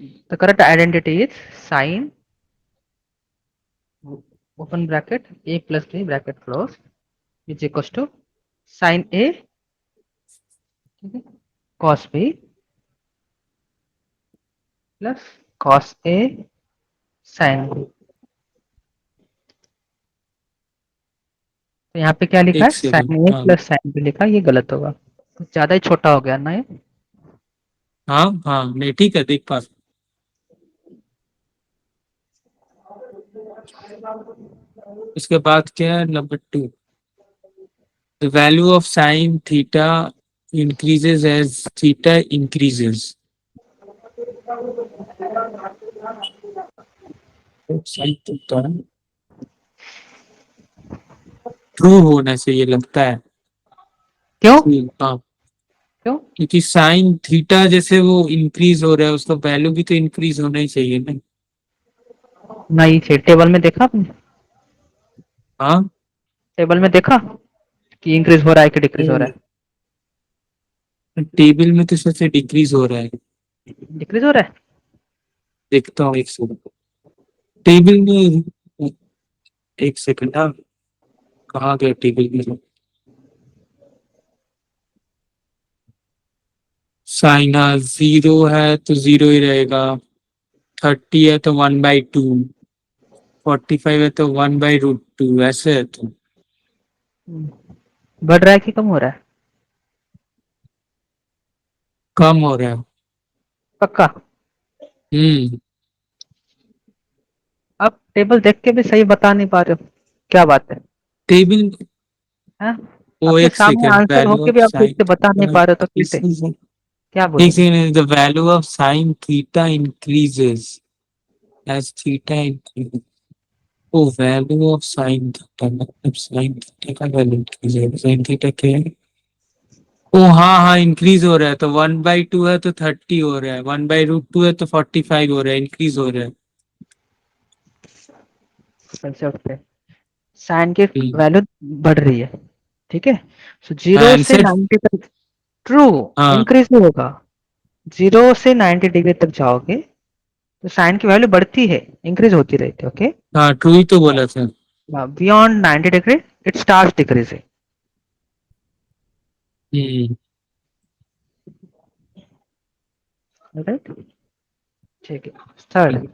The correct identity is sine open bracket a plus b bracket close is equals to sine a cos b plus cos a sin b। तो यहाँ पे क्या लिखा है, एक second. Sign ए हाँ plus sine B लिखा है, ये गलत होगा, कुछ ज्यादा ही छोटा हो गया ना ये। हाँ हाँ, नहीं ठीक है, देख पास। उसके बाद क्या है, number two. The value of sine theta increases as theta increases। Sine theta true होना चाहिए लगता है। क्यों? हाँ, क्यों? क्योंकि साइन थीटा जैसे वो इंक्रीज हो रहा है, उसका वैल्यू भी तो इंक्रीज होना ही चाहिए ना। नहीं, टेबल में देखा आपने? हाँ, टेबल में देखा कि इंक्रीज हो रहा है कि डिक्रीज हो रहा टेबल में तो सबसे डिक्रीज हो रहा है। है? डिक्रीज हो रहा है। देखता हूँ एक सेकंड टेबल में। एक सेकंड, हाँ, कहाँ गया टेबल में। साइन जीरो है तो जीरो ही रहेगा। 30 है तो 1/2। 45 है तो 1/√2, ऐसे है तो। बढ़ रहा है कि कम हो रहा है? कम हो रहा है। पक्का? हम्म। आप टेबल देख के भी सही बता नहीं पा रहे हो, क्या बात है? टेबल। हैं? वो आपके एक सामने सेकंड, आंसर वैल्यू होके ऑफ भी आप ठीक साइन से बता नहीं पा रहे हो तो कैसे? क्या एक बोलूं? Second, the value of sine theta increases as theta increases. ओ, वैल्यू ऑफ साइन थीटा मतलब साइन थीटा का वैल्यू इंक्रीज है। साइन थीटा क्या है? ओ हाँ हाँ, इंक्रीज हो रहा है तो 1/2 है तो 30 हो रहा है, 1/√2 है तो 45 हो रहा है, इंक्रीज हो रहा है। कंसेप्ट है, साइन की हम्म। वैल्यू बढ़ रही है, ठीक है। सो जीरो से आंसर। 90 तक ट्रू हाँ इंक्रीज नहीं होगा। जीरो से 90 डिग्री तक जाओगे तो साइन की वैल्यू बढ़ती है, इंक्रीज होती रहती है, ओके। हाँ, ट्रू ही तो बोला था। Beyond 90 degree it start decreasing, hmm. Right? ठीक है, third.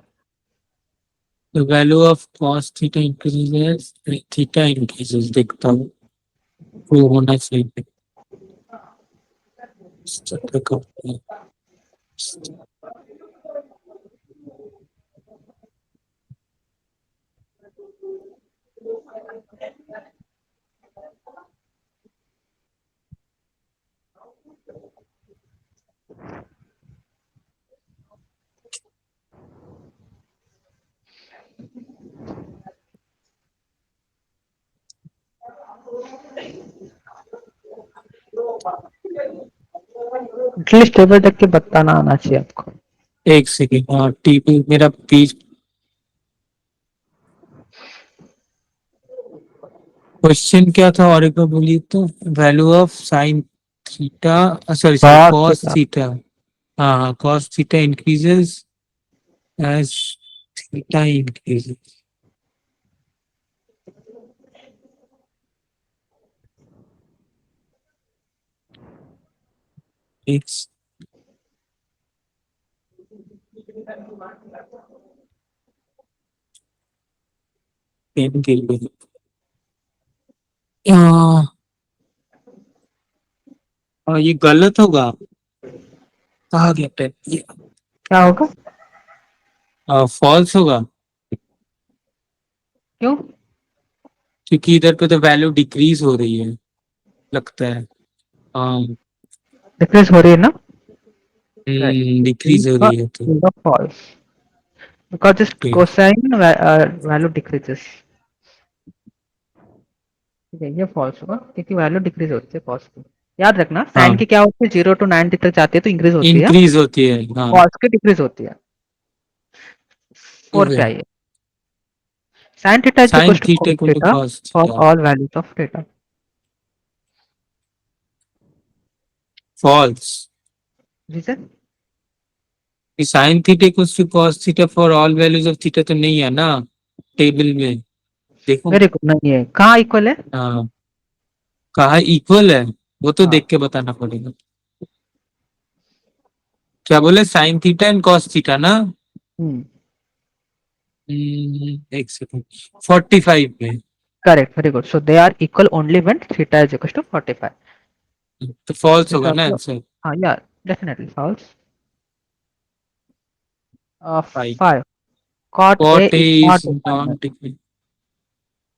The value of cos theta increases, theta increases, देखता हूँ। ट्रू होना चाहिए। चक्कर का। एटलीस्ट टेबल देख के बताना आना चाहिए आपको। एक सेकेंड, हाँ, टीपी मेरा पेज। क्वेश्चन क्या था और एक बार बोलिए तो। Value of sine theta, sorry sorry, बहुत कॉस ठीक है। थीटा। हाँ हाँ, cos theta increases as theta increases. एक पेन के लिए। ये गलत होगा। कहा गया पेन ये। क्या होगा? फॉल्स होगा। क्यों? क्योंकि इधर पे तो वैल्यू डिक्रीज हो रही है, लगता है। हाँ। डिक्रीज हो रही है ना? राइट, डिक्रीज हो रही है तो। फॉल्स because this ठीक cosine value decreases, ठीक है, ये फॉल्स होगा क्योंकि वैल्यू डिक्रीज होती है कॉस की। याद रखना साइन हाँ, की क्या होती है, 0 to 90 तक जाती है तो इंक्रीज होती है, इंक्रीज होती है। हाँ, कॉस की डिक्रीज होती है। फोर पे आइए। Sine theta is sine equal to theta cos equal to theta cos for theta. All values of theta. False. Reason? Sine theta equals to cos theta for all values of theta तो नहीं है ना table में, देखो। Very good, नहीं है, कहाँ equal है? हाँ, कहा इक्वल है, वो तो हाँ। देख के बताना पड़ेगा। क्या बोले, sine theta and cos theta ना। हम्म। एक सेकंड, 45 में। Correct, very good, so they are equal only when theta is equal to 45। तो फॉल्स दिस होगा ना आल्सो, आंसर। हाँ यार, definitely false. Five 5, cot A cot A is is not defined. Not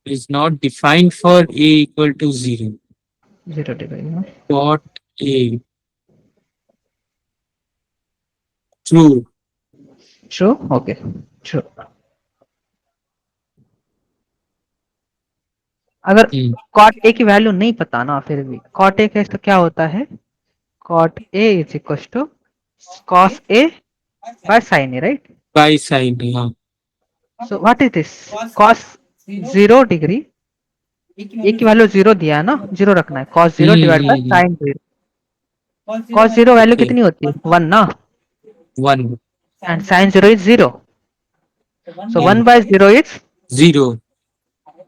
is not defined for a equal to 0. 0 degree, no? Cot a true. True, okay, true. अगर Hmm. cot A की value नहीं पता ना, फिर भी cot A का तो क्या होता है, cot A is equals to cos A by sin A, right? By sine, हाँ। So what is this? Cos 0 degree, A की वैल्यू 0 दिया है ना, 0 रखना है, cos 0 divide by hmm. sin 0। cos 0 value okay, कितनी होती है, 1 ना, 1। and sin 0 is 0, so 1 by 0 is, 0।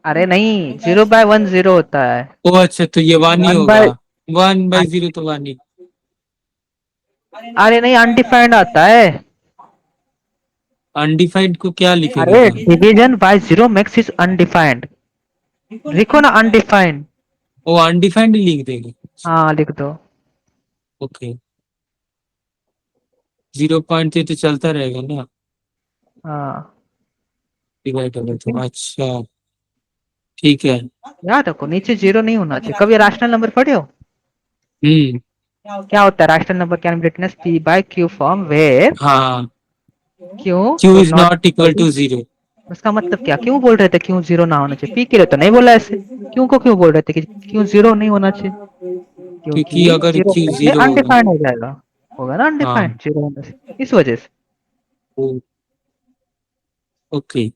अरे नहीं, 0 by 1 0 होता है, ओ अच्छा, तो ये 1 ही 1 होगा। by, 1/0 तो 1 ही। अरे नहीं, अनडिफाइंड आता है। अनडिफाइंड को क्या लिखेगा अरे फिर? Division bye 0 makes is undefined, लिखो ना अनडिफाइंड। वो अनडिफाइंड ही लिख देगा। हाँ लिख दो। ओके, 0 पॉइंट से तो चलता रहेगा ना, हाँ, डिवाइड होगा तो। अच्छा, ठीक है। याद रखो नीचे 0 नहीं होना चाहिए। कभी रैशनल नंबर पढ़े हो? हम्म। क्या होता है rational number, can be written as p by q form where हाँ, q Q should is not not equal equal to. To 0। उसका मतलब क्या, क्यों बोल रहे थे क्यों 0 ना होना चाहिए? p के लिए तो नहीं बोला ऐसे, क्यों को क्यों बोल रहे थे कि क्यों 0 नहीं होना चाहिए? क्योंकि क्योंकि अगर 0 क्यू होने से 0 होगा। अनडिफाइंड हो जाएगा, होगा ना हाँ। अनडिफाइंड 0 होने से, इस वजह से। ओके।